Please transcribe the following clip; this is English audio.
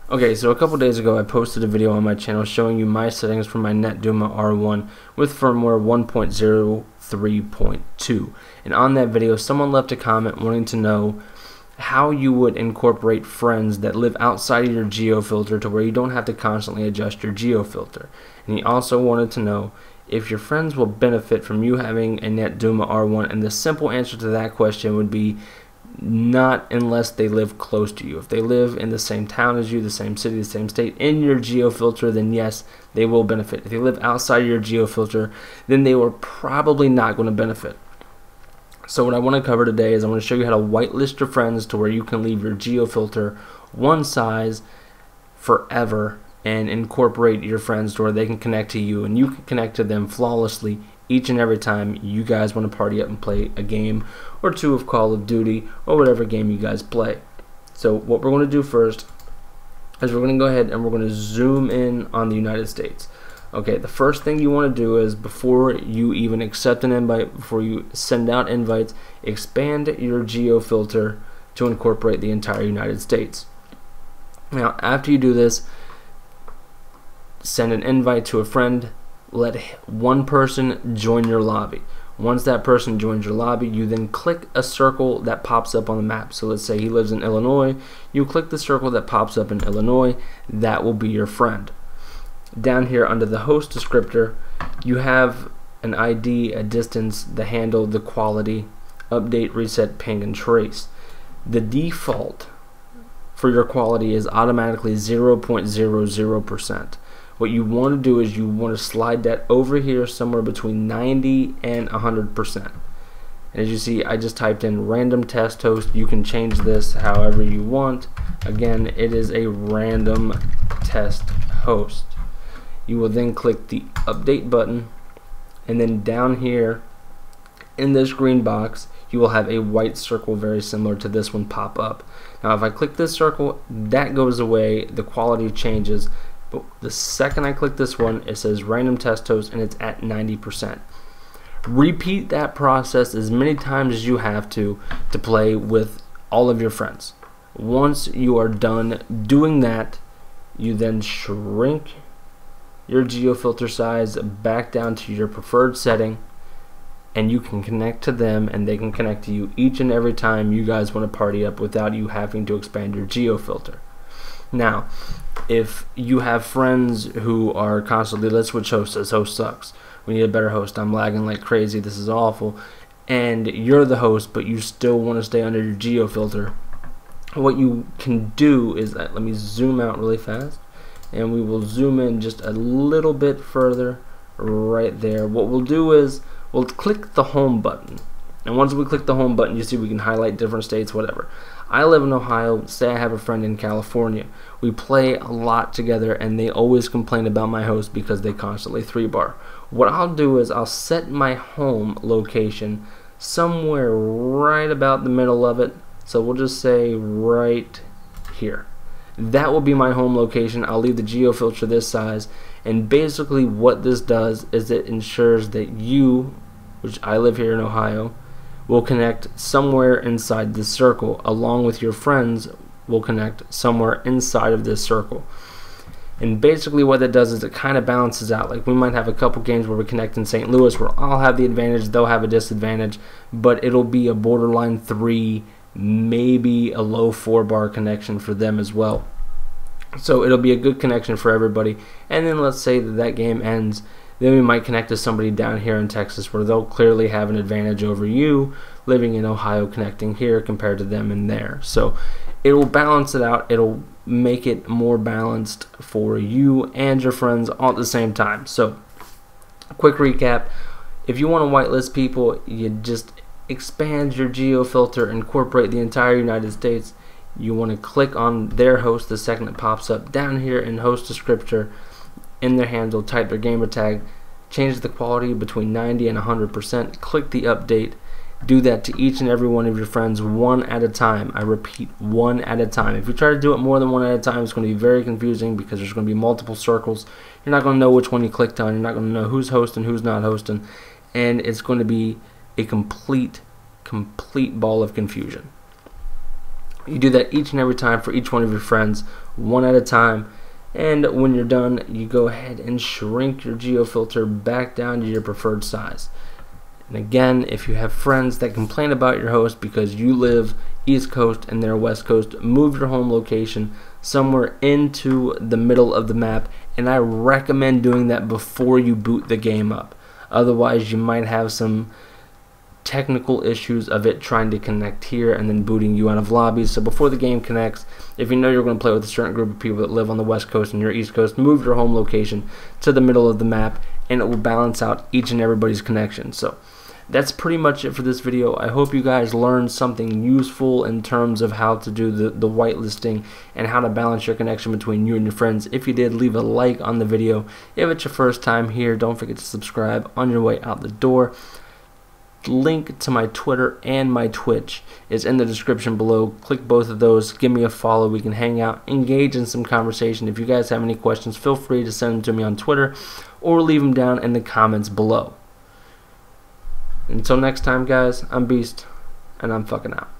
Okay, so a couple days ago I posted a video on my channel showing you my settings for my Netduma R1 with firmware 1.03.2, and on that video someone left a comment wanting to know how you would incorporate friends that live outside of your geo filter to where you don't have to constantly adjust your geo filter. And he also wanted to know if your friends will benefit from you having a Netduma R1, and the simple answer to that question would be not unless they live close to you. If they live in the same town as you, the same city, the same state, in your geo filter, then yes, they will benefit. If they live outside your geo filter, then they were probably not going to benefit. So what I want to cover today is I want to show you how to whitelist your friends to where you can leave your geo filter one size forever and incorporate your friends to where they can connect to you and you can connect to them flawlessly each and every time you guys want to party up and play a game or two of Call of Duty or whatever game you guys play. So what we're going to do first is we're going to go ahead and we're going to zoom in on the United States. Okay, the first thing you want to do is before you even accept an invite, before you send out invites, expand your geo filter to incorporate the entire United States. Now, after you do this, send an invite to a friend, let one person join your lobby. Once that person joins your lobby, you then click a circle that pops up on the map. So let's say he lives in Illinois, you click the circle that pops up in Illinois, that will be your friend. Down here under the host descriptor, you have an ID, a distance, the handle, the quality, update, reset, ping, and trace. The default for your quality is automatically 0.00%. What you want to do is you want to slide that over here somewhere between 90 and 100%. And as you see, I just typed in random test host. You can change this however you want. Again, it is a random test host. You will then click the update button, and then down here in this green box you will have a white circle very similar to this one pop up. Now if I click this circle, that goes away, the quality changes, but the second I click this one, it says random test host and it's at 90%. Repeat that process as many times as you have to play with all of your friends. Once you are done doing that, you then shrink your geo filter size back down to your preferred setting, and you can connect to them and they can connect to you each and every time you guys want to party up without you having to expand your geo filter. Now, if you have friends who are constantly, let's switch hosts, this host sucks, we need a better host, I'm lagging like crazy, this is awful, and you're the host but you still want to stay under your geo filter, what you can do is that, let me zoom out really fast, and we will zoom in just a little bit further right there. What we'll do is we'll click the home button, and once we click the home button, you see we can highlight different states, whatever. I live in Ohio, say I have a friend in California. We play a lot together and they always complain about my host because they constantly 3-bar. What I'll do is I'll set my home location somewhere right about the middle of it, so we'll just say right here. That will be my home location. I'll leave the geo filter this size, and basically what this does is it ensures that you, which I live here in Ohio, will connect somewhere inside this circle, along with your friends will connect somewhere inside of this circle. And basically what that does is it kind of balances out. Like we might have a couple games where we connect in St. Louis where I'll have the advantage, they'll have a disadvantage, but it'll be a borderline 3, maybe a low 4-bar connection for them as well. So it'll be a good connection for everybody. And then let's say that game ends, then we might connect to somebody down here in Texas where they'll clearly have an advantage over you living in Ohio connecting here compared to them in there. So it'll balance it out, it'll make it more balanced for you and your friends all at the same time. So quick recap, if you want to whitelist people, you just expand your geo filter, incorporate the entire United States. You want to click on their host the second it pops up. Down here in host descriptor, in their handle, type their gamer tag, change the quality between 90 and 100%, click the update. Do that to each and every one of your friends one at a time. I repeat, one at a time. If you try to do it more than one at a time, it's going to be very confusing because there's going to be multiple circles. You're not going to know which one you clicked on. You're not going to know who's hosting, who's not hosting, and it's going to be a complete ball of confusion. You do that each and every time for each one of your friends, one at a time. And when you're done, you go ahead and shrink your geofilter back down to your preferred size. And again, if you have friends that complain about your host because you live East Coast and they're West Coast, move your home location somewhere into the middle of the map, and I recommend doing that before you boot the game up. Otherwise, you might have some technical issues of it trying to connect here and then booting you out of lobbies. So before the game connects, if you know you're going to play with a certain group of people that live on the West Coast and you're East Coast, move your home location to the middle of the map, and it will balance out each and everybody's connection. So that's pretty much it for this video. I hope you guys learned something useful in terms of how to do the whitelisting and how to balance your connection between you and your friends. If you did, leave a like on the video. If it's your first time here, don't forget to subscribe on your way out the door. Link to my Twitter and my Twitch is in the description below. Click both of those, give me a follow, we can hang out, engage in some conversation. If you guys have any questions, feel free to send them to me on Twitter or leave them down in the comments below. Until next time, guys, I'm Beast, and I'm fucking out.